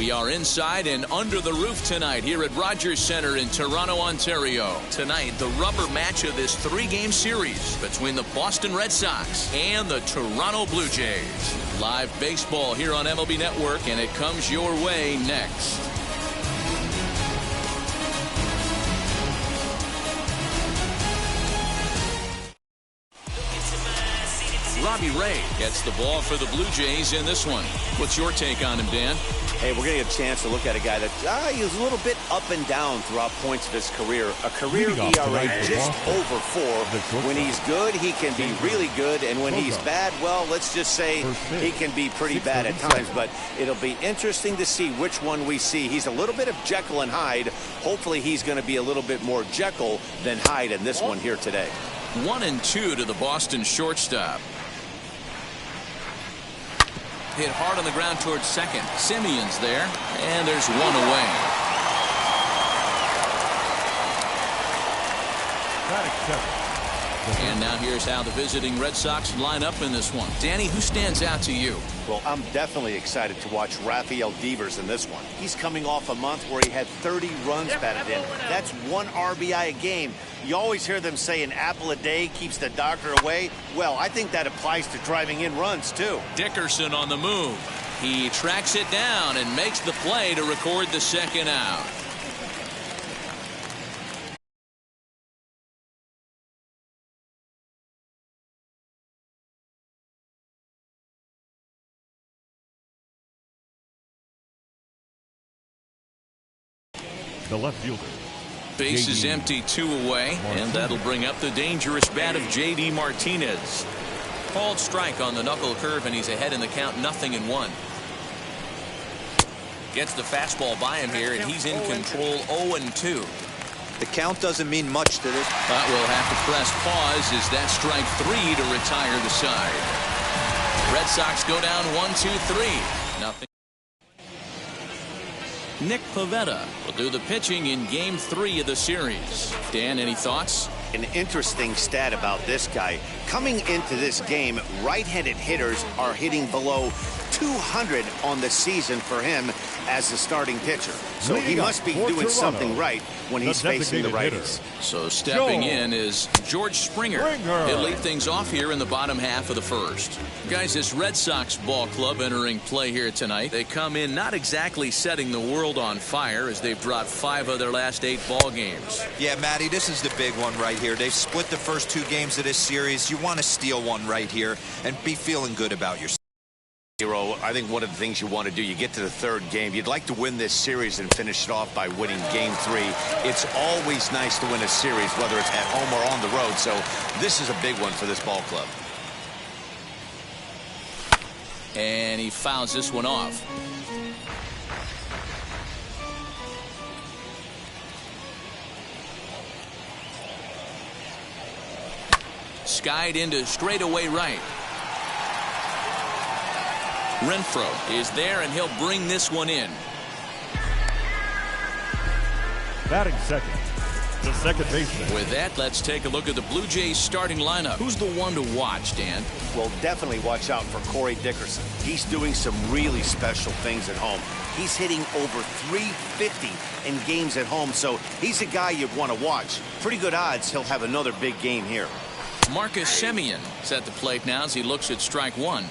We are inside and under the roof tonight here at Rogers Centre in Toronto, Ontario. Tonight, the rubber match of this three-game series between the Boston Red Sox and the Toronto Blue Jays. Live baseball here on MLB Network, and it comes your way next. Robbie Ray gets the ball for the Blue Jays in this one. What's your take on him, Dan? Hey, we're going to get a chance to look at a guy that he's a little bit up and down throughout points of his career. A career ERA just over 4. When he's good, he can be really good. And when he's bad, well, let's just say he can be pretty bad at times. But it'll be interesting to see which one we see. He's a little bit of Jekyll and Hyde. Hopefully he's going to be a little bit more Jekyll than Hyde in this one here today. 1-2 to the Boston shortstop. Hit hard on the ground towards second. Simeon's there, and there's one away. And now here's how the visiting Red Sox line up in this one. Danny, who stands out to you? Well, I'm definitely excited to watch Rafael Devers in this one. He's coming off a month where he had 30 runs batted in. That's 1 RBI a game. You always hear them say an apple a day keeps the doctor away. Well, I think that applies to driving in runs, too. Dickerson on the move. He tracks it down and makes the play to record the second out. The left fielder. Base is empty, 2 away, and that'll bring up the dangerous bat of J.D. Martinez. Called strike on the knuckle curve, and he's ahead in the count, 0-1. Gets the fastball by him here, and he's in control, 0-2. The count doesn't mean much to this. But we'll have to press pause as that strike 3 to retire the side. Red Sox go down 1-2-3. Nothing. Nick Pivetta will do the pitching in Game 3 of the series. Dan, any thoughts? An interesting stat about this guy. Coming into this game, right-handed hitters are hitting below 200 on the season for him as the starting pitcher. So he must be doing something right when he's facing the righties. So stepping in is George Springer. He'll lead things off here in the bottom half of the first. Guys, this Red Sox ball club entering play here tonight. They come in not exactly setting the world on fire as they've dropped 5 of their last 8 ball games. Yeah, Matty, this is the big one right here. They've split the first 2 games of this series. You want to steal one right here and be feeling good about yourself. I think one of the things you want to do, you get to the 3rd game, you'd like to win this series and finish it off by winning Game 3. It's always nice to win a series, whether it's at home or on the road. So this is a big one for this ball club. And he fouls this one off. Skied into straightaway right. Renfroe is there, and he'll bring this one in. Batting second, the second baseman. With that, let's take a look at the Blue Jays starting lineup. Who's the one to watch, Dan? Well, definitely watch out for Corey Dickerson. He's doing some really special things at home. He's hitting over 350 in games at home, so he's a guy you'd want to watch. Pretty good odds he'll have another big game here. Marcus Semien is at the plate now as he looks at strike 1.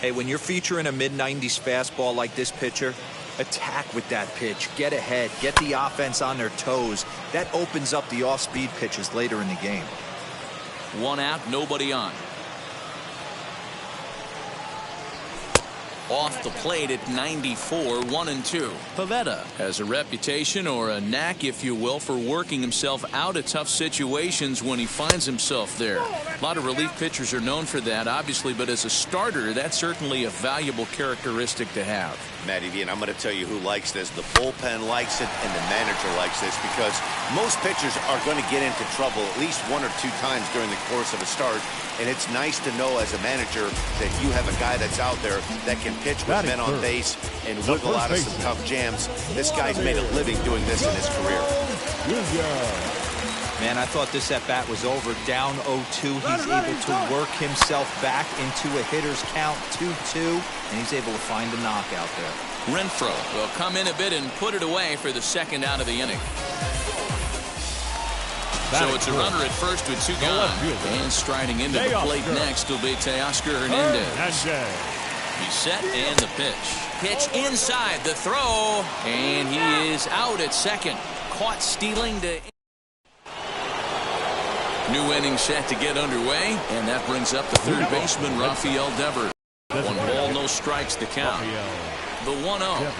Hey, when you're featuring a mid-90s fastball like this pitcher, attack with that pitch. Get ahead. Get the offense on their toes. That opens up the off-speed pitches later in the game. 1 out, nobody on. Off the plate at 94, 1-2. Pivetta has a reputation, or a knack, if you will, for working himself out of tough situations when he finds himself there. A lot of relief pitchers are known for that, obviously, but as a starter, that's certainly a valuable characteristic to have. Matty V, and I'm going to tell you who likes this. The bullpen likes it, and the manager likes this, because most pitchers are going to get into trouble at least 1 or 2 times during the course of a start. And it's nice to know as a manager that you have a guy that's out there that can pitch with men on base and wiggle out of some tough jams. This guy's made a living doing this in his career. Man, I thought this at-bat was over. Down 0-2. He's able to work himself back into a hitter's count, 2-2, and he's able to find a knockout there. Renfroe will come in a bit and put it away for the second out of the inning. So it's a runner at first with 2 gone. And striding into the plate next will be Teoscar Hernandez. He's set and the pitch. Pitch inside the throw. And he is out at second. Caught stealing to... New inning set to get underway. And that brings up the third baseman, Rafael Devers. 1 ball, no strikes the count. The 1-0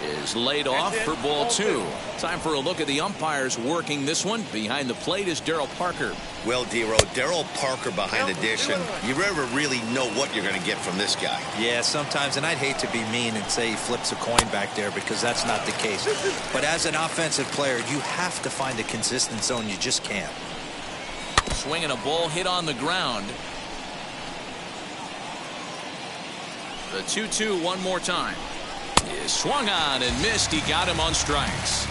is laid off for ball 2. Time for a look at the umpires working this one. Behind the plate is Darryl Parker. Well, D-Row, Darryl Parker behind the dish, and you never really know what you're going to get from this guy. Yeah, sometimes, and I'd hate to be mean and say he flips a coin back there because that's not the case. But as an offensive player, you have to find a consistent zone. You just can't. Swinging a ball hit on the ground. The 2-2 one more time. Is swung on and missed. He got him on strikes.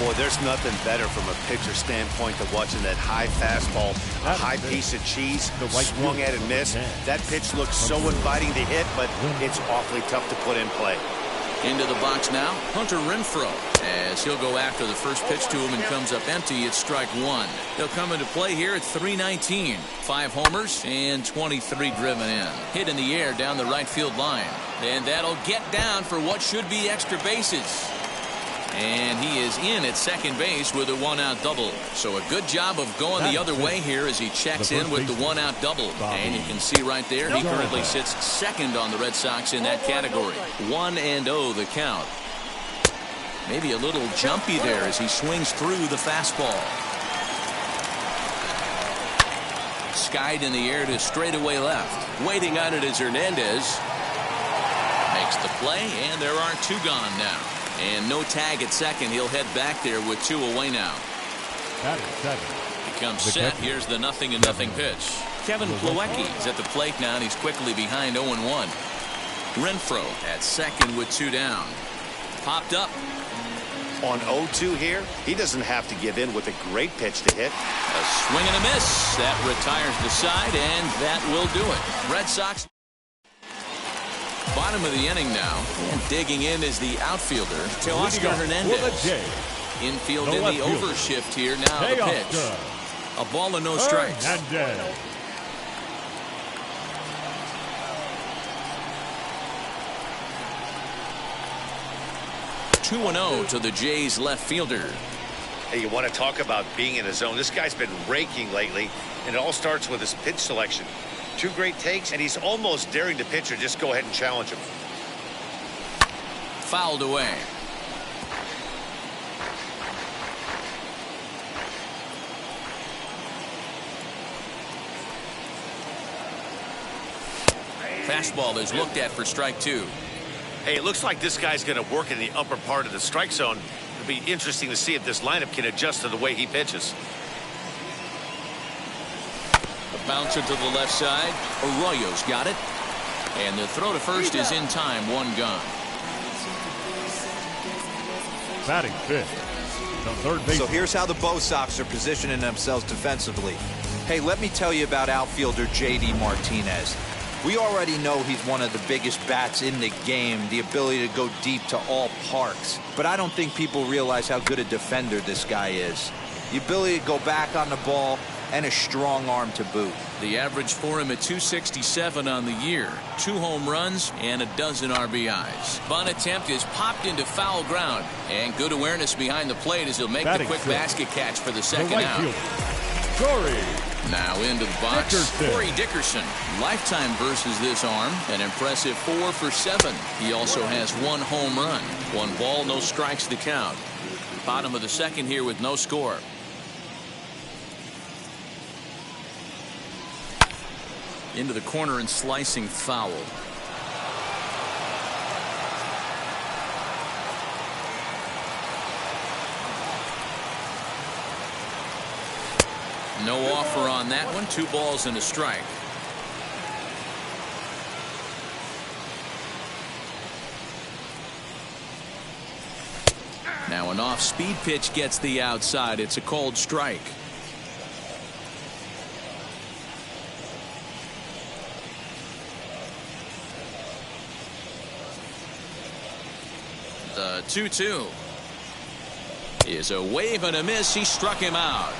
Boy, there's nothing better from a pitcher standpoint than watching that high fastball, a high piece of cheese, swung at and missed. That pitch looks so inviting to hit, but it's awfully tough to put in play. Into the box now, Hunter Renfroe, as he'll go after the first pitch to him and comes up empty at strike 1. He'll come into play here at .319. 5 homers and 23 driven in. Hit in the air down the right field line. And that'll get down for what should be extra bases. And he is in at second base with a 1-out double. So a good job of going the other way here as he checks in with the 1-out double. And you can see right there, he currently sits second on the Red Sox in that category. 1-0 the count. Maybe a little jumpy there as he swings through the fastball. Skied in the air to straightaway left. Waiting on it is Hernandez. Makes the play, and there are 2 gone now. And no tag at second. He'll head back there with 2 away now. He comes set. Here's the 0-0 pitch. Kevin Plawecki is at the plate now, and he's quickly behind 0-1. Renfroe at second with 2 down. Popped up. On 0-2 here, he doesn't have to give in with a great pitch to hit. A swing and a miss. That retires the side, and that will do it. Red Sox. Bottom of the inning now, and digging in is the outfielder, Teoscar Hernandez. Infield in the overshift here. Now the pitch. A ball and no strikes. 2-0 to the Jays left fielder. Hey, you want to talk about being in a zone? This guy's been raking lately, and it all starts with his pitch selection. 2 great takes, and he's almost daring the pitcher just go ahead and challenge him. Fouled away. Fastball is looked at for strike 2. Hey, it looks like this guy's going to work in the upper part of the strike zone. It'll be interesting to see if this lineup can adjust to the way he pitches. A bouncer to the left side. Arroyo's got it. And the throw to first is in time. 1 gone. Batting fifth, the third base. So here's how the Bo Sox are positioning themselves defensively. Hey, let me tell you about outfielder J.D. Martinez. We already know he's one of the biggest bats in the game, the ability to go deep to all parks. But I don't think people realize how good a defender this guy is. The ability to go back on the ball and a strong arm to boot. The average for him at .267 on the year. 2 home runs and a dozen RBIs. Bunt attempt is popped into foul ground. And good awareness behind the plate as he'll make the quick basket catch for the second out. Now into the box, Corey Dickerson. Lifetime versus this arm. An impressive 4 for 7. He also has 1 home run. 1 ball, no strikes to count. Bottom of the second here with no score. Into the corner and slicing foul. No offer on that one. 2 balls and a strike. Now an off-speed pitch gets the outside. It's a called strike. 2-2. Is a wave and a miss. He struck him out.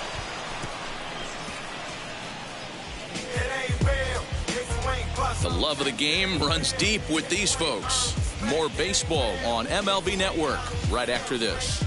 The love of the game runs deep with these folks. More baseball on MLB Network right after this.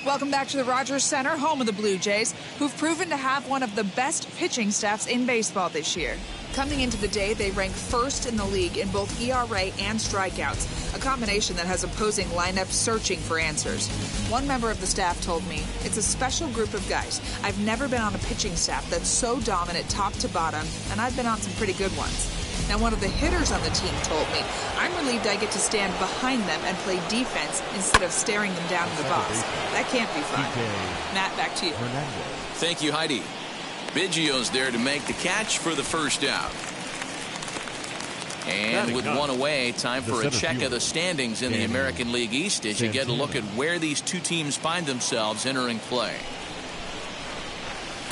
Welcome back to the Rogers Center, home of the Blue Jays, who've proven to have one of the best pitching staffs in baseball this year. Coming into the day, they rank first in the league in both ERA and strikeouts, a combination that has opposing lineups searching for answers. One member of the staff told me, "It's a special group of guys. I've never been on a pitching staff that's so dominant top to bottom, and I've been on some pretty good ones." Now, one of the hitters on the team told me, "I'm relieved I get to stand behind them and play defense instead of staring them down in the box. That can't be fun." Matt, back to you. Thank you, Heidi. Biggio's there to make the catch for the first out. And with one away, time for a check of the standings in the American League East as you get a look at where these two teams find themselves entering play.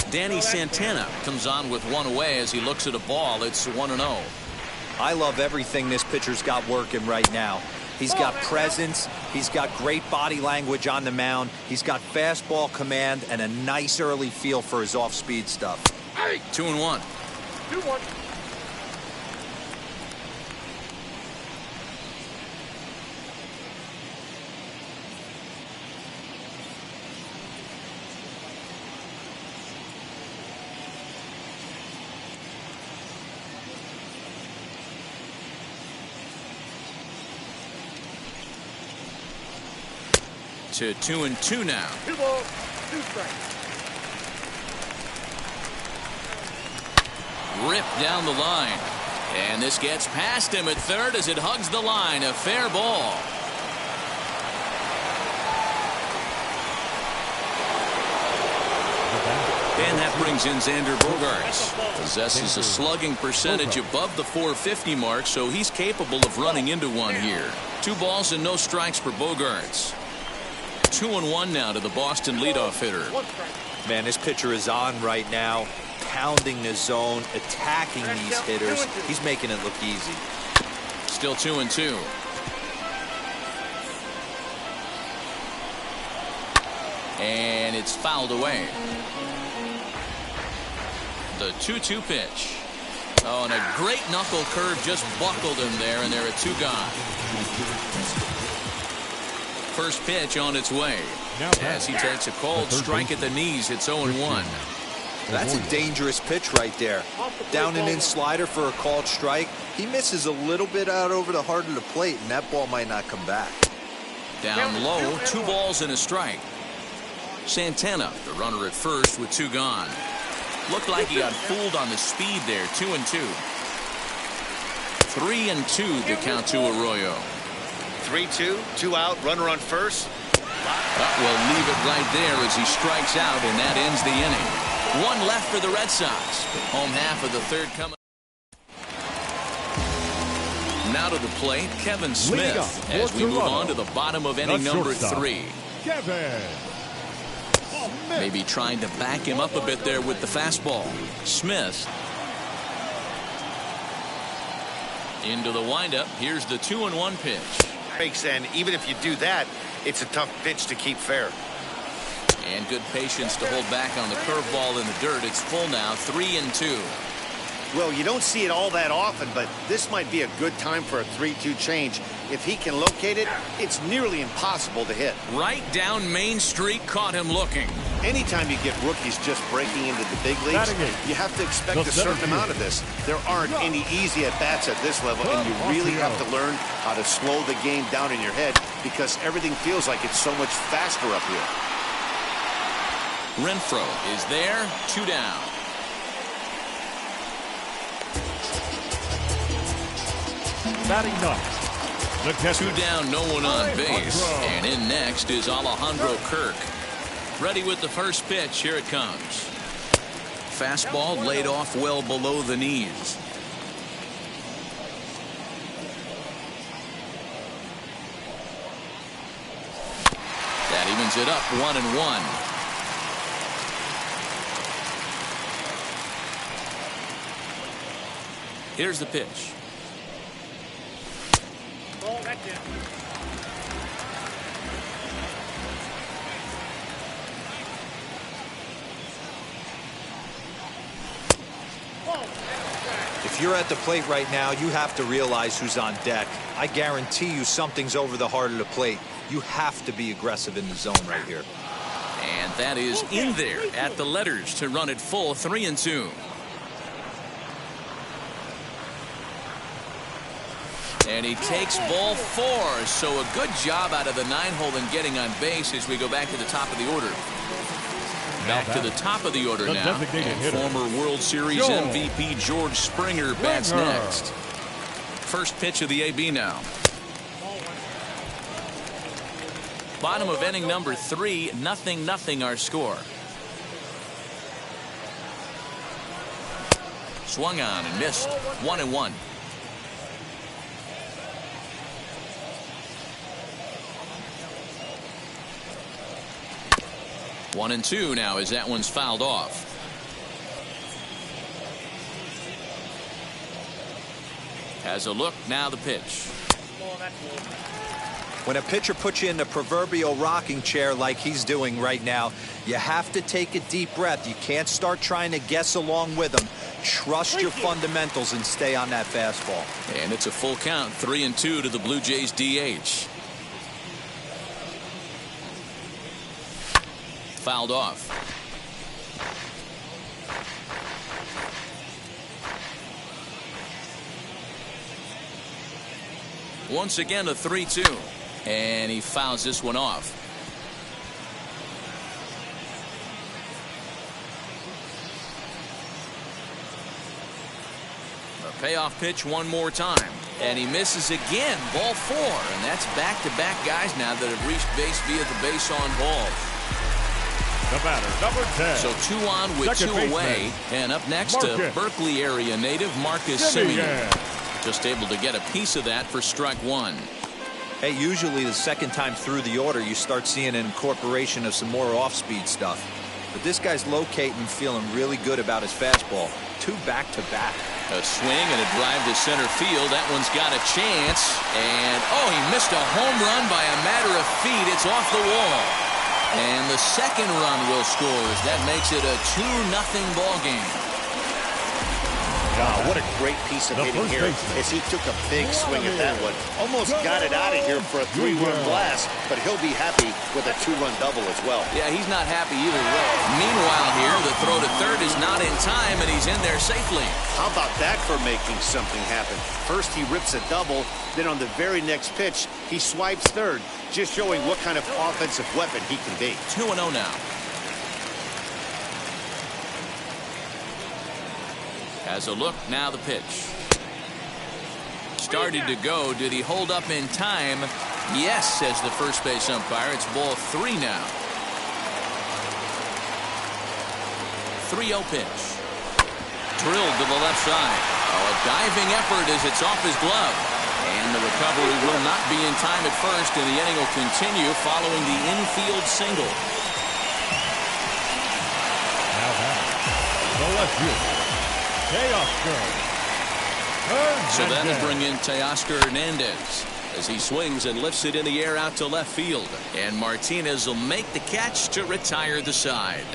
Danny Santana comes on with one away as he looks at a ball. It's 1-0. I love everything this pitcher's got working right now. He's got presence. He's got great body language on the mound. He's got fastball command and a nice early feel for his off-speed stuff. 2-1. 2-1. To 2-2 now. 2 balls, 2 strikes. Ripped down the line. And this gets past him at third as it hugs the line. A fair ball. And that brings in Xander Bogaerts. Possesses a slugging percentage above the .450 mark, so he's capable of running into one here. 2 balls and no strikes for Bogaerts. 2-1 now to the Boston leadoff hitter. Man, this pitcher is on right now, pounding the zone, attacking these hitters. He's making it look easy. Still 2-2. And it's fouled away. The 2-2 pitch. Oh, and a great knuckle curve just buckled him there, and there are 2 gone. First pitch on its way as he takes a cold strike at the knees. It's 0-1. That's a dangerous pitch right there. Down and in slider for a called strike. He misses a little bit out over the heart of the plate, and that ball might not come back. Down low, 2 balls and a strike. Santana, the runner at first with 2 gone. Looked like he got fooled on the speed there. 2-2. 3-2 the count to Arroyo. 3-2, 2 out, runner on first. We'll leave it right there as he strikes out, and that ends the inning. 1 left for the Red Sox. Home half of the third coming. Now to the plate, Kevin Smith, as we move on to the bottom of inning number 3. Kevin. Maybe trying to back him up a bit there with the fastball. Smith. Into the windup. Here's the 2-1 pitch. And even if you do that, it's a tough pitch to keep fair. And good patience to hold back on the curveball in the dirt. It's full now, 3-2. Well, you don't see it all that often, but this might be a good time for a 3-2 change. If he can locate it, it's nearly impossible to hit. Right down Main Street, caught him looking. Anytime you get rookies just breaking into the big leagues, you have to expect a certain amount of this. There aren't any easy at-bats at this level, and you really have to learn how to slow the game down in your head because everything feels like it's so much faster up here. Renfroe is there, 2 down. Batting ninth. 2 down, no one on base. And in next is Alejandro Kirk. Ready with the first pitch. Here it comes. Fastball laid off well below the knees. That evens it up, 1-1. Here's the pitch. If you're at the plate right now, you have to realize who's on deck. I guarantee you something's over the heart of the plate. You have to be aggressive in the zone right here. And that is in there at the letters to run it full 3-2. And he takes ball 4. So a good job out of the 9-hole in getting on base as we go back to the top of the order. Back to the top of the order now. And former World Series MVP George Springer bats next. First pitch of the AB now. Bottom of inning number 3, 0-0 our score. Swung on and missed. 1-1. One and two now as that one's fouled off. Has a look, now the pitch. When a pitcher puts you in the proverbial rocking chair like he's doing right now, you have to take a deep breath. You can't start trying to guess along with him. Trust your fundamentals and stay on that fastball. And it's a full count, 3-2 to the Blue Jays DH. Fouled off. Once again a 3-2. And he fouls this one off. A payoff pitch one more time. And he misses again. Ball 4. And that's back-to-back guys now that have reached base via the base on balls. The batter, number 10. So 2 on with Second 2 away. baseman. And up next, a Berkeley area native, Marcus Simeon. Just able to get a piece of that for strike 1. Hey, usually the second time through the order, you start seeing an incorporation of some more off-speed stuff. But this guy's locating and feeling really good about his fastball. 2 back-to-back. A swing and a drive to center field. That one's got a chance. And, oh, he missed a home run by a matter of feet. It's off the wall. And the second run will score. That makes it a 2-0 ball game. Wow, what a great piece of hitting here as he took a big swing at that one. Almost got it out of here for a 3-run blast, but he'll be happy with a 2-run double as well. Yeah, he's not happy either way. Meanwhile here, the throw to third is not in time, and he's in there safely. How about that for making something happen? First he rips a double, then on the very next pitch, he swipes third, just showing what kind of offensive weapon he can be. 2-0 now. Has a look, now the pitch. Started to go. Did he hold up in time? Yes, says the first base umpire. It's ball 3 now. 3-0 pitch. Drilled to the left side. Oh, a diving effort as it's off his glove. And the recovery will not be in time at first, and the inning will continue following the infield single. Now back. The left fielder. So that'll bring in Teoscar Hernandez as he swings and lifts it in the air out to left field. And Martinez will make the catch to retire the side.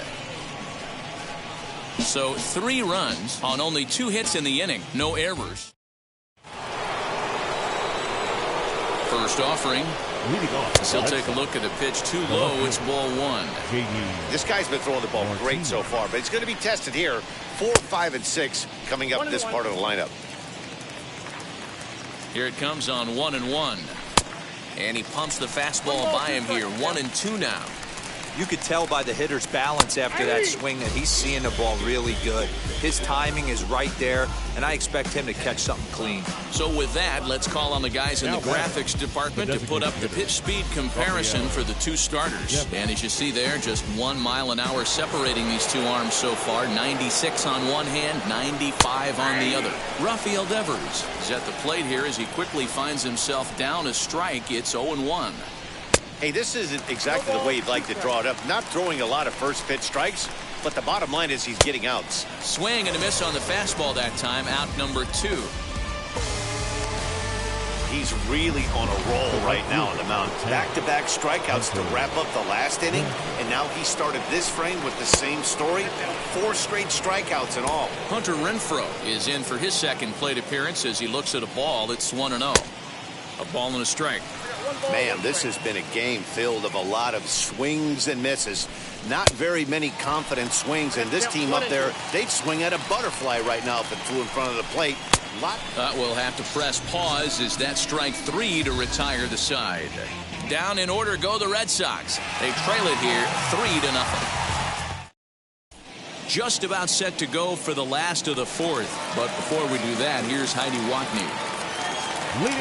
So 3 runs on only 2 hits in the inning. No errors. First offering. As he'll take a look at the pitch too low. It's ball 1. This guy's been throwing the ball great so far, but it's going to be tested here. 4, 5, and 6 coming up this part of the lineup. Here it comes on 1-1. And he pumps the fastball by him here. 1-2 now. You could tell by the hitter's balance after that swing that he's seeing the ball really good. His timing is right there, and I expect him to catch something clean. So with that, let's call on the guys in the graphics department to put up the pitch speed comparison for the 2 starters. And as you see there, just 1 mile an hour separating these 2 arms so far. 96 on one hand, 95 on the other. Rafael Devers is at the plate here as he quickly finds himself down a strike. It's 0-1. Hey, this isn't exactly the way you'd like to draw it up. Not throwing a lot of first pitch strikes, but the bottom line is he's getting outs. Swing and a miss on the fastball that time. Out number 2. he's really on a roll right now on the mound. Back-to-back strikeouts to wrap up the last inning, and now he started this frame with the same story. 4 straight strikeouts in all. Hunter Renfroe is in for his second plate appearance as he looks at a ball that's 1-0. A ball and a strike. Man, this has been a game filled of a lot of swings and misses. Not very many confident swings, and this team up there, they'd swing at a butterfly right now if it flew in front of the plate. We'll have to press pause as that strike 3 to retire the side. Down in order go the Red Sox. They trail it here 3-0. Just about set to go for the last of the 4th. But before we do that, here's Heidi Watney.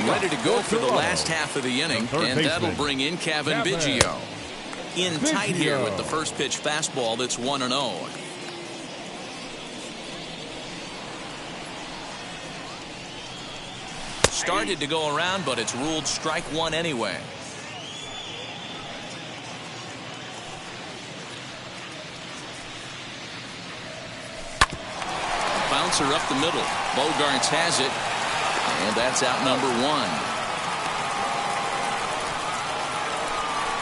Ready to go for the last half of the inning, and that'll bring in Kevin Biggio. In tight here with the first pitch fastball that's 1-0. Started to go around, but it's ruled strike 1 anyway. Bouncer up the middle. Bogarts has it. And that's out number 1.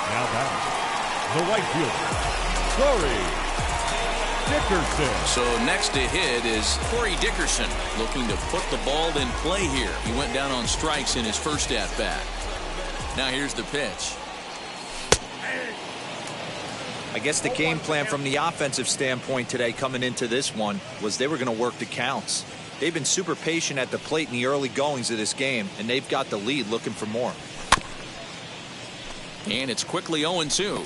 Now back, the right fielder, Corey Dickerson. So next to hit is Corey Dickerson, looking to put the ball in play here. He went down on strikes in his first at-bat. Now here's the pitch. I guess the game plan from the offensive standpoint today coming into this one was they were going to work the counts. They've been super patient at the plate in the early goings of this game, and they've got the lead looking for more. And it's quickly 0-2.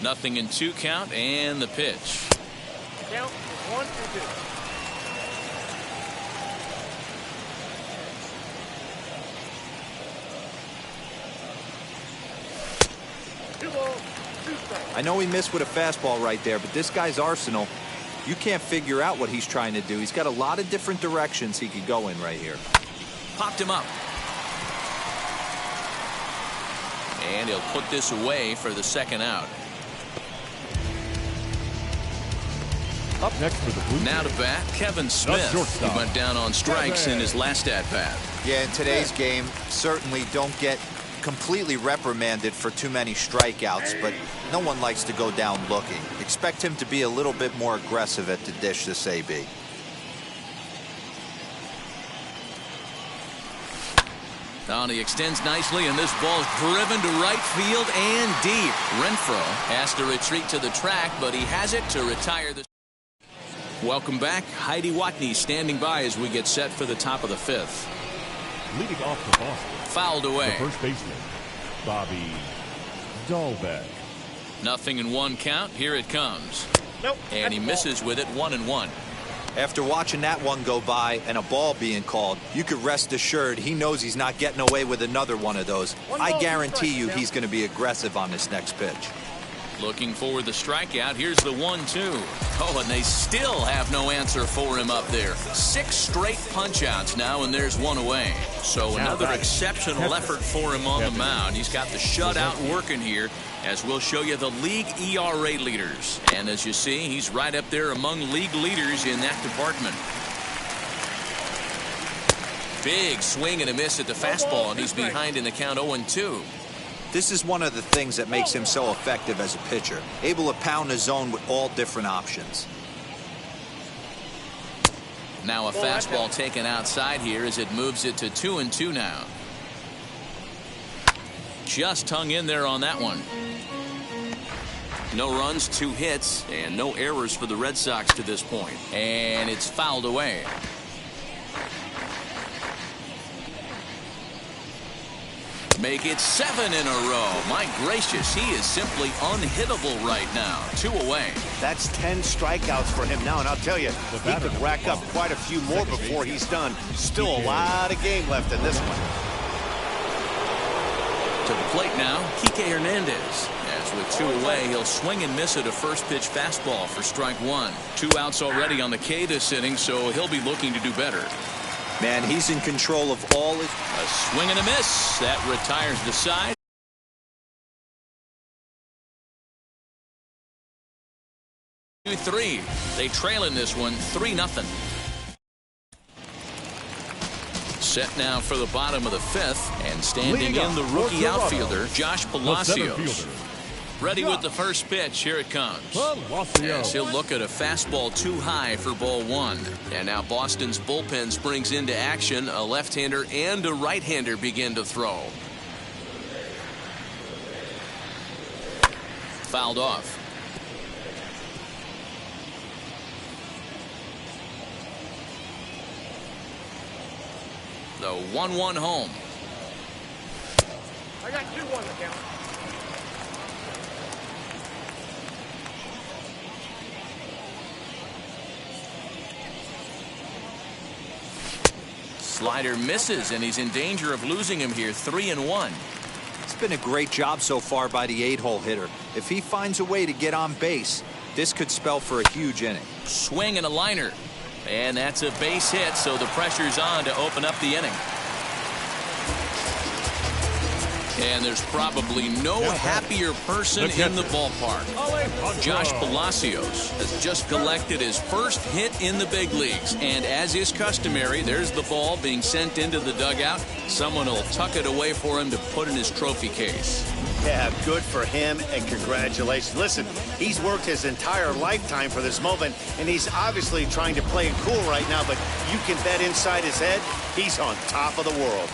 Nothing in 2 count, and the pitch. Count 1-2. I know he missed with a fastball right there, but this guy's arsenal, you can't figure out what he's trying to do. He's got a lot of different directions he could go in right here. Popped him up. And he'll put this away for the second out. Up next for the Blue Jays. Now to bat, Kevin Smith. He went down on strikes in his last at-bat. Yeah, in today's game, certainly don't get completely reprimanded for too many strikeouts, but no one likes to go down looking. Expect him to be a little bit more aggressive at the dish this AB. Now he extends nicely, and this ball's driven to right field and deep. Renfroe has to retreat to the track, but he has it to retire the. Welcome back. Heidi Watney standing by as we get set for the top of the 5th. Leading off for Boston. Fouled away. The first baseman, Bobby Dahlbeck. Nothing in 1 count. Here it comes. Nope. And he misses with it 1-1. After watching that one go by and a ball being called, you could rest assured he knows he's not getting away with another one of those. I guarantee you he's going to be aggressive on this next pitch. Looking for the strikeout. Here's the 1-2. Oh, and they still have no answer for him up there. 6 straight punch-outs now, and there's 1 away. So another exceptional effort for him on the mound. He's got the shutout working here, as we'll show you the league ERA leaders. And as you see, he's right up there among league leaders in that department. Big swing and a miss at the fastball, and he's behind in the count 0-2. This is one of the things that makes him so effective as a pitcher, able to pound the zone with all different options. Now a fastball taken outside here as it moves it to 2-2 now. Just hung in there on that one. No runs, 2 hits, and no errors for the Red Sox to this point. And it's fouled away. Make it 7 in a row. My gracious, he is simply unhittable right now. 2 away. That's 10 strikeouts for him now, and I'll tell you, he could rack up quite a few more before he's done. Still a lot of game left in this one. To the plate now, Kike Hernandez. As with 2 away, he'll swing and miss at a first pitch fastball for strike 1. 2 outs already on the K this inning, so he'll be looking to do better. Man, he's in control of all his. A swing and a miss. That retires the side. 2-3. They trail in this one 3-0. Set now for the bottom of the fifth, and standing in the rookie outfielder Josh Palacios. Ready with the first pitch. Here it comes. Yes, he'll look at a fastball too high for ball one. And now Boston's bullpen springs into action. A left-hander and a right-hander begin to throw. Fouled off. The 1-1 home. I got 2-1 to count. Slider misses, and he's in danger of losing him here. 3-1. It's been a great job so far by the 8-hole hitter. If he finds a way to get on base, this could spell for a huge inning. Swing and a liner. And that's a base hit, so the pressure's on to open up the inning. And there's probably no happier person in the ballpark. Josh Palacios has just collected his first hit in the big leagues. And as is customary, there's the ball being sent into the dugout. Someone will tuck it away for him to put in his trophy case. Yeah, good for him, and congratulations. Listen, he's worked his entire lifetime for this moment, and he's obviously trying to play it cool right now, but you can bet inside his head, he's on top of the world.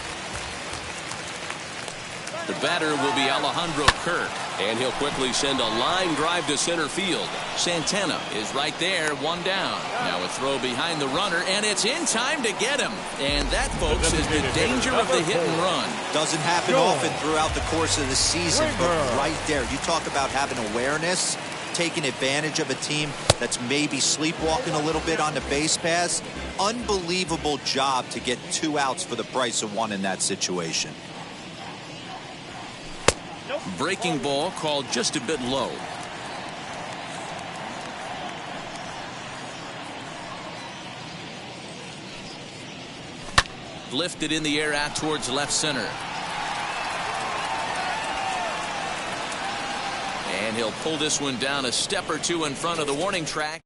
The batter will be Alejandro Kirk, and he'll quickly send a line drive to center field. Santana is right there, one down. Now a throw behind the runner, and it's in time to get him. And that, folks, is the danger of the hit and run. Doesn't happen often throughout the course of the season, but right there, you talk about having awareness, taking advantage of a team that's maybe sleepwalking a little bit on the base pass. Unbelievable job to get 2 outs for the price of 1 in that situation. Breaking ball called just a bit low. Lifted in the air out towards left center. And he'll pull this one down a step or two in front of the warning track.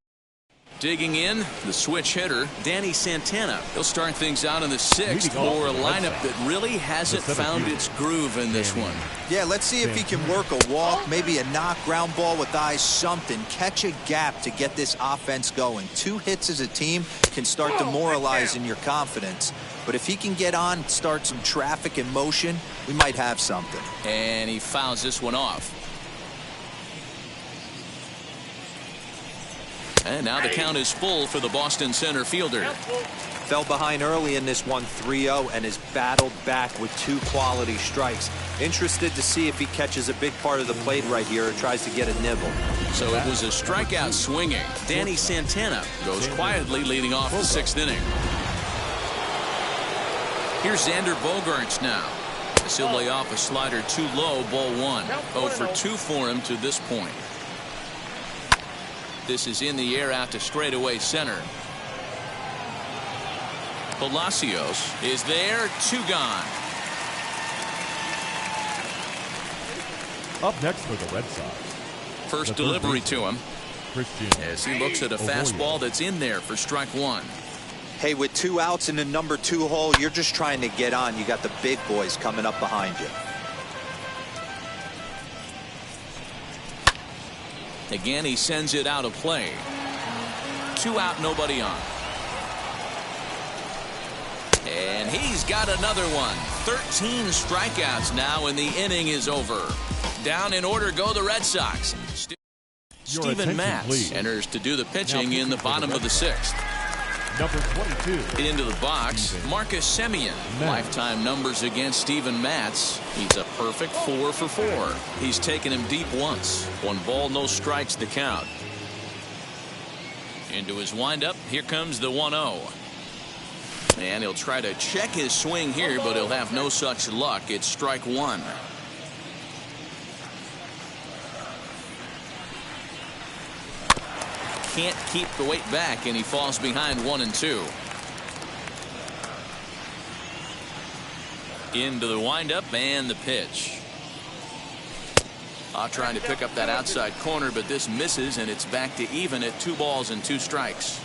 Digging in, the switch hitter, Danny Santana. He'll start things out in the 6th for a lineup that really hasn't found its groove in this one. Yeah, let's see if he can work a walk, maybe a knock, ground ball with eyes, something. Catch a gap to get this offense going. 2 hits as a team can start demoralizing your confidence. But if he can get on, start some traffic in motion, we might have something. And he fouls this one off. And now the count is full for the Boston center fielder. Fell behind early in this one 3-0 and has battled back with 2 quality strikes. Interested to see if he catches a big part of the plate right here or tries to get a nibble. So it was a strikeout swinging. Danny Santana goes quietly leading off the 6th inning. Here's Xander Bogaerts now. As he'll lay off a slider too low, ball 1. 0 for 2 for him to this point. This is in the air out to straightaway center. Palacios is there, 2 gone. Up next for the Red Sox. First delivery to him. Christian As he looks at a fastball that's in there for strike 1. Hey, with 2 outs in the number 2 hole, you're just trying to get on. You got the big boys coming up behind you. Again, he sends it out of play. 2 out, nobody on. And he's got another one. 13 strikeouts now, and the inning is over. Down in order go the Red Sox. Steven Matz enters to do the pitching in the bottom of the 6th. Number 22. Into the box, Marcus Semien. Lifetime numbers against Steven Matz. He's a perfect 4 for 4. He's taken him deep once. 1 ball, no strikes the count. Into his windup, here comes the 1-0. And he'll try to check his swing here, but he'll have no such luck. It's strike 1. Can't keep the weight back, and he falls behind 1 and 2. Into the windup and the pitch. Trying to pick up that outside corner, but this misses, and it's back to even at 2 balls and 2 strikes.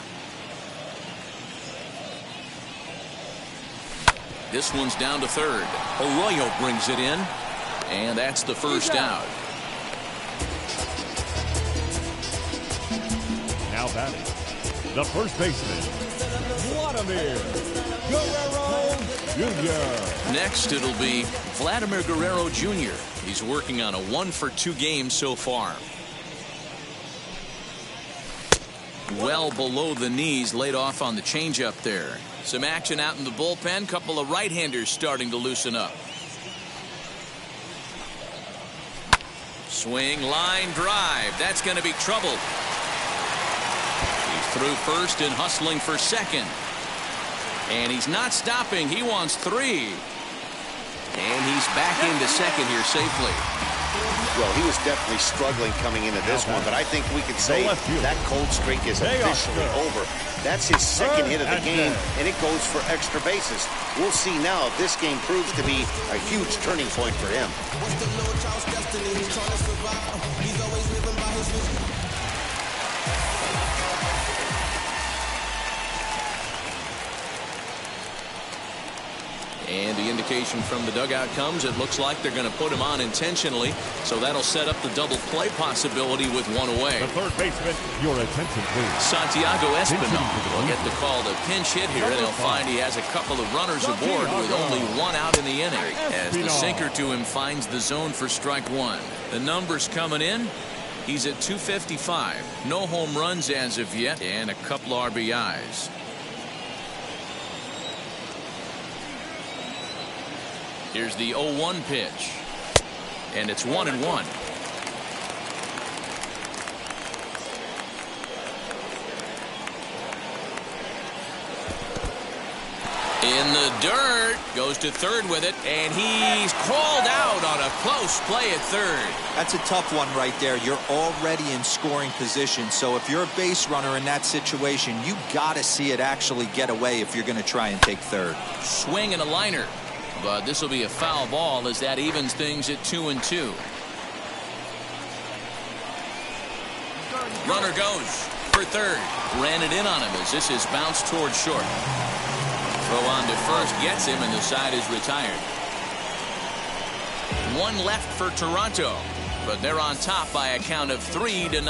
This one's down to third. Arroyo brings it in, and that's the first out. Now batting, the first baseman, Vladimir Guerrero Jr. Next, it'll be Vladimir Guerrero Jr. He's working on a 1-for-2 game so far. Well below the knees, laid off on the changeup there. Some action out in the bullpen. Couple of right-handers starting to loosen up. Swing, line drive. That's going to be trouble. He's through first and hustling for second. And he's not stopping. He wants 3. And he's back into second here safely. Well, he was definitely struggling coming into this one, but I think we could say that cold streak is officially over. That's his second hit of the game, and it goes for extra bases. We'll see now if this game proves to be a huge turning point for him. And the indication from the dugout comes. It looks like they're going to put him on intentionally. So that'll set up the double play possibility with 1 away. The third baseman, your attention please. Santiago Espinal will get the call to pinch hit here, and he'll find he has a couple of runners aboard with only 1 out in the inning. As the sinker to him finds the zone for strike 1. The numbers coming in. He's at 255. No home runs as of yet, and a couple RBIs. Here's the 0-1 pitch, and it's 1-1. In the dirt, goes to third with it, and he's called out on a close play at third. That's a tough one right there. You're already in scoring position, so if you're a base runner in that situation, you got to see it actually get away if you're going to try and take third. Swing and a liner. But this will be a foul ball as that evens things at 2-2. Runner goes for third. Ran it in on him as this is bounced towards short. Throw on to first gets him, and the side is retired. 1 left for Toronto, but they're on top by a count of 3-0.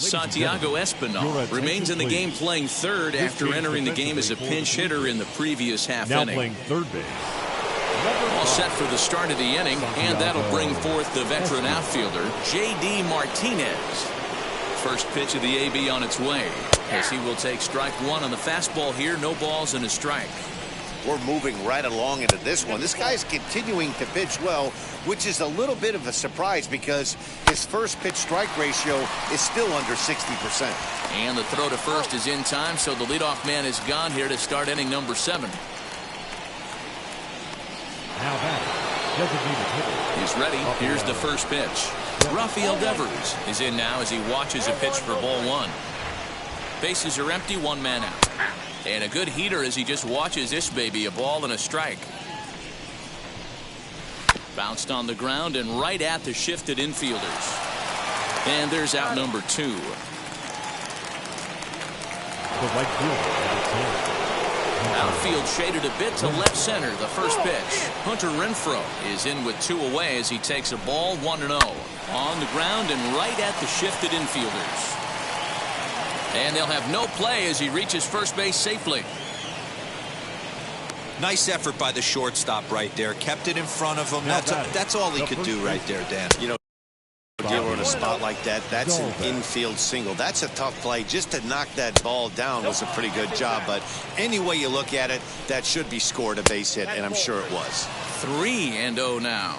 Santiago Espinal remains in the game playing third after entering the game as a pinch hitter in the previous half now inning. Playing third base. All set for the start of the inning, and that'll bring forth the veteran outfielder, J.D. Martinez. First pitch of the AB on its way, as he will take strike 1 on the fastball here. No balls and a strike. We're moving right along into this one. This guy's continuing to pitch well, which is a little bit of a surprise because his first pitch strike ratio is still under 60%. And the throw to first is in time, so the leadoff man is gone here to start inning number 7. Now batting, designated hitter. He's ready. Here's the first pitch. Rafael Devers is in now as he watches a pitch for ball 1. Bases are empty, 1 man out. And a good heater as he just watches this baby, a ball and a strike. Bounced on the ground and right at the shifted infielders. And there's out number 2. The right fielder. Outfield shaded a bit to left center. The first pitch. Hunter Renfroe is in with 2 away as he takes a ball 1-0. On the ground and right at the shifted infielders. And they'll have no play as he reaches first base safely. Nice effort by the shortstop right there. Kept it in front of him. That's all he could do right there, Dan. You know, dealer in a spot like that, that's an infield single. That's a tough play. Just to knock that ball down was a pretty good job. But any way you look at it, that should be scored a base hit, and I'm sure it was. 3-0 now.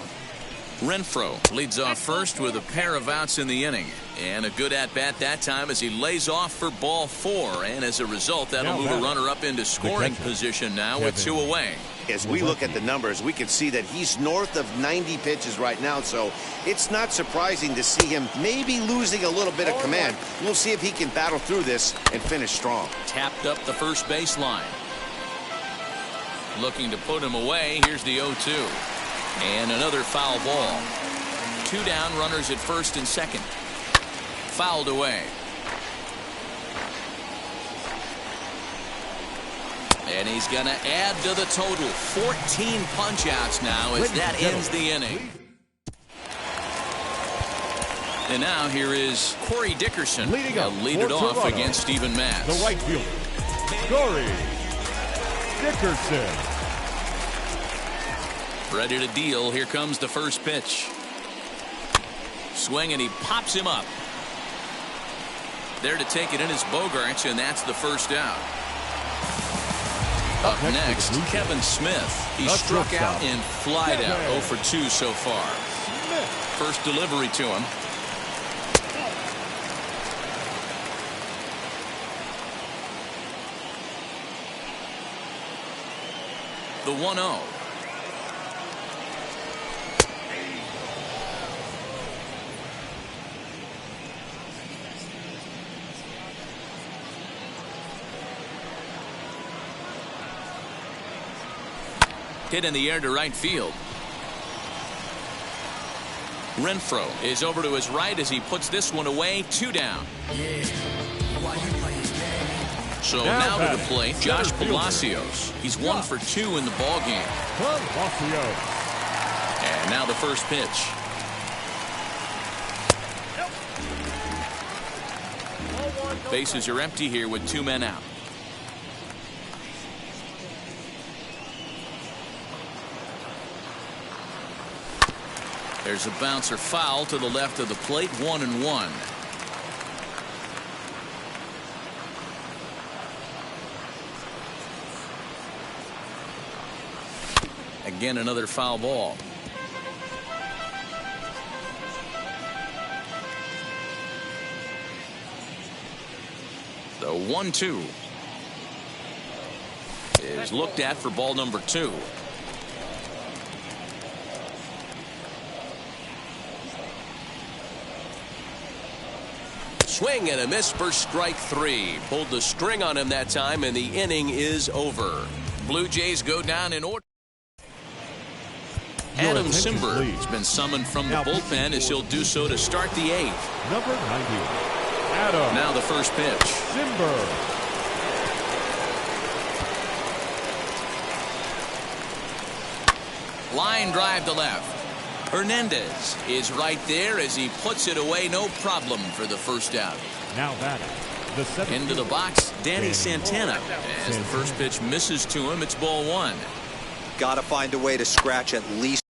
Renfroe leads off first with a pair of outs in the inning. And a good at-bat that time as he lays off for ball 4. And as a result, that'll move a runner up into scoring position now with 2 away. As we look at the numbers, we can see that he's north of 90 pitches right now. So it's not surprising to see him maybe losing a little bit of command. We'll see if he can battle through this and finish strong. Tapped up the first baseline. Looking to put him away. Here's the 0-2. And another foul ball. 2 down, runners at first and second. Fouled away. And he's going to add to the total. 14 punch-outs now as that ends the inning. And now here is Corey Dickerson. Leading up He'll lead it off Toronto, against Steven Matz. The right fielder, Corey Dickerson. Ready to deal. Here comes the first pitch. Swing, and he pops him up. There to take it in is Bogarts, and that's the first out. Up next, Kevin Smith. He struck out and flied out. 0 for 2 so far. First delivery to him. The 1-0. Hit in the air to right field. Renfroe is over to his right as he puts this one away. 2 down. So now to the plate, Josh Palacios. He's 1 for 2 in the ball game. And now the first pitch. Bases are empty here with 2 men out. There's a bouncer foul to the left of the plate. 1-1. Again, another foul ball. The 1-2 is looked at for ball number 2. Swing and a miss for strike 3. Pulled the string on him that time, and the inning is over. Blue Jays go down in order. Adam Simber has been summoned from the bullpen as he'll do so to start the 8th. Number 90, Adam. Now the first pitch. Simber. Line drive to left. Hernandez is right there as he puts it away. No problem for the first out. Now batting. Into the box, Danny Santana. As the first pitch misses to him, it's ball 1. Got to find a way to scratch at least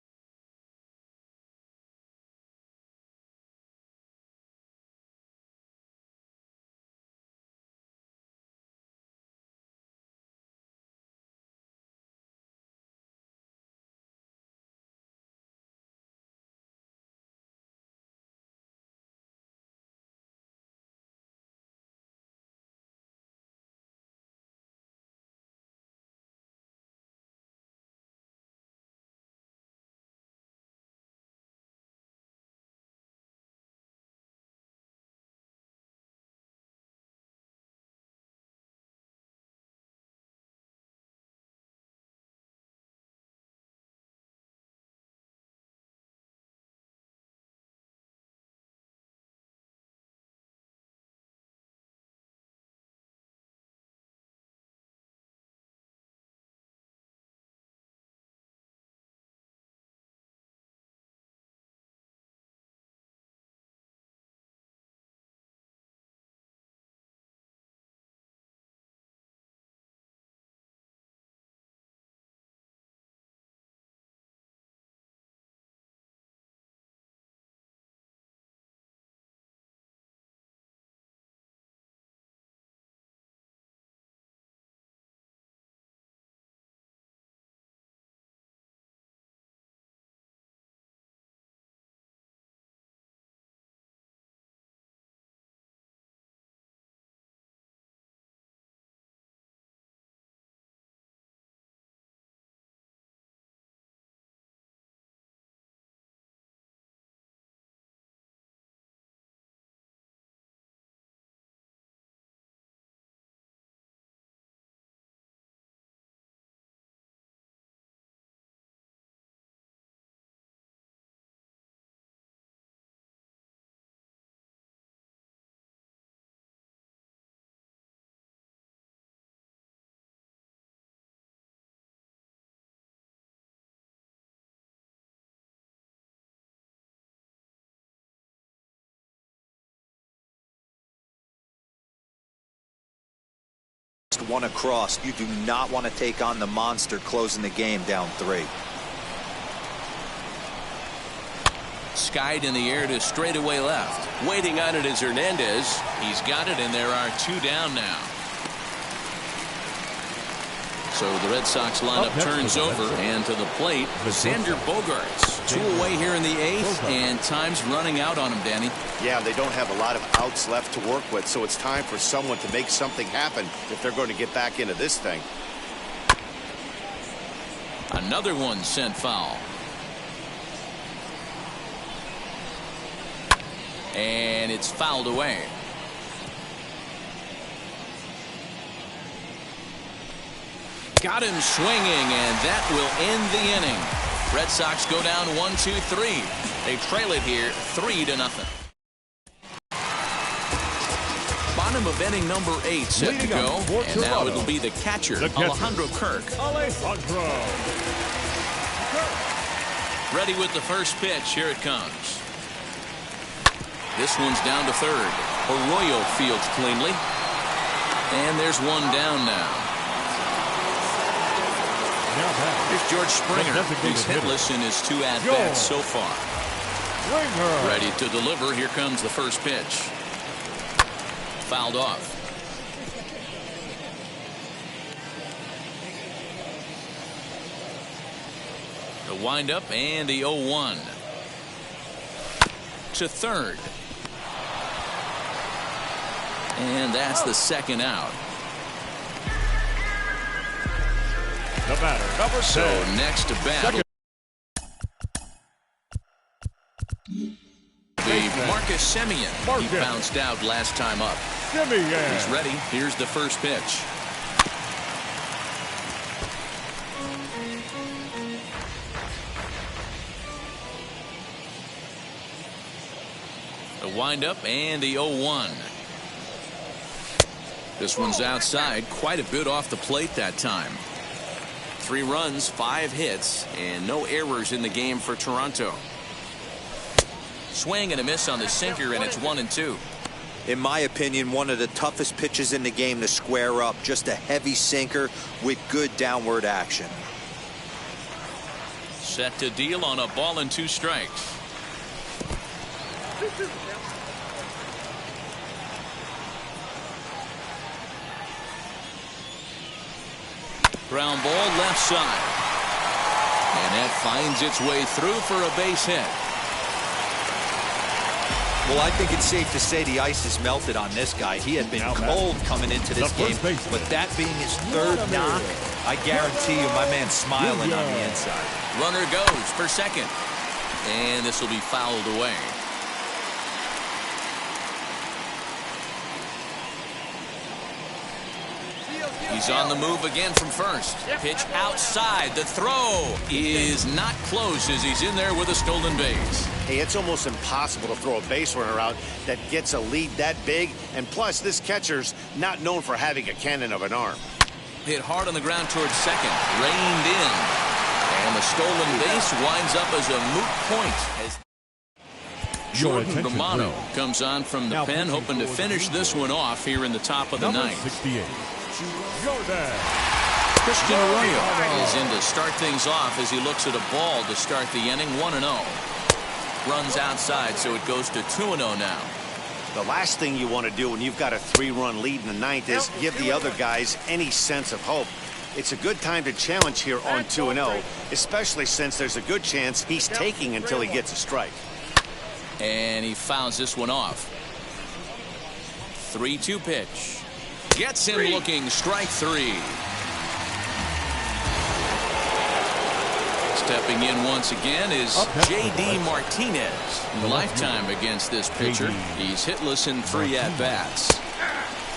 just one across. You do not want to take on the monster closing the game down 3. Skied in the air to straightaway left. Waiting on it is Hernandez. He's got it, and there are 2 down now. So the Red Sox lineup turns over, and to the plate, Xander Bogaerts. 2 away here in the 8th, and time's running out on him, Danny. Yeah, they don't have a lot of outs left to work with, so it's time for someone to make something happen if they're going to get back into this thing. Another one sent foul. And it's fouled away. Got him swinging, and that will end the inning. Red Sox go down 1-2-3. They trail it here 3-0. Bottom of inning number 8 set to go, and now it'll be the catcher, Alejandro Kirk. Ready with the first pitch. Here it comes. This one's down to third. Arroyo fields cleanly, and there's one down now. Here's George Springer, who's hitless in his 2 at-bats so far. Ready to deliver. Here comes the first pitch. Fouled off. The windup and the 0-1. To third. And that's the second out. The batter, number 10. So next to bat be Marcus Semien. He bounced out last time up. He's ready. Here's the first pitch. The windup and the 0-1. This one's outside, quite a bit off the plate that time. 3 runs, 5 hits, and no errors in the game for Toronto. Swing and a miss on the sinker, and it's 1-2. In my opinion, one of the toughest pitches in the game to square up. Just a heavy sinker with good downward action. Set to deal on a ball and 2 strikes. Ground ball left side. And that finds its way through for a base hit. Well, I think it's safe to say the ice has melted on this guy. He had been cold coming into this game, but that being his 3rd knock, I guarantee you my man's smiling on the inside. Runner goes for second. And this will be fouled away. He's on the move again from first. Pitch outside. The throw is not close as he's in there with a stolen base. Hey, it's almost impossible to throw a base runner out that gets a lead that big. And plus, this catcher's not known for having a cannon of an arm. Hit hard on the ground towards second. Reined in. And the stolen base winds up as a moot point. As Jordan Romano comes on from the pen, hoping to finish this one off here in the top of the 9th. 68. Christian Arroyo is in to start things off as he looks at a ball to start the inning. 1-0. Runs outside, so it goes to 2-0 now. The last thing you want to do when you've got a 3-run lead in the 9th is give the other guys any sense of hope. It's a good time to challenge here on 2-0, especially since there's a good chance he's taking until he gets a strike. And he fouls this one off. 3-2 pitch. Gets him looking. Strike 3. Stepping in once again is J.D. Martinez. Lifetime against this pitcher. He's hitless in 3 at-bats.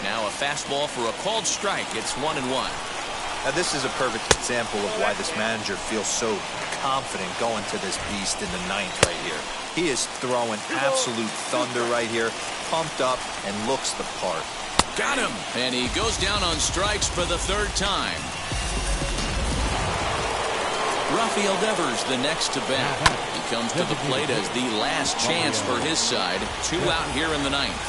Now a fastball for a called strike. It's 1-1. Now this is a perfect example of why this manager feels so confident going to this beast in the 9th right here. He is throwing absolute thunder right here, pumped up, and looks the part. Got him, and he goes down on strikes for the 3rd time. Rafael Devers the next to bat. He comes to the plate as the last chance for his side. 2 out here in the 9th.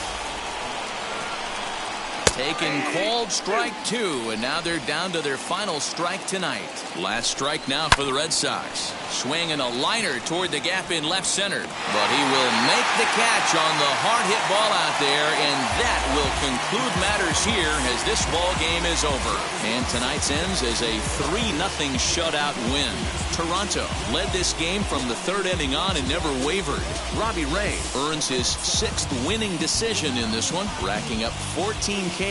Taken called strike 2, and now they're down to their final strike tonight. Last strike now for the Red Sox. Swinging a liner toward the gap in left center, but he will make the catch on the hard hit ball out there, and that will conclude matters here as this ball game is over. And tonight's ends as a 3-0 shutout win. Toronto led this game from the third inning on and never wavered. Robbie Ray earns his 6th winning decision in this one, racking up 14 Ks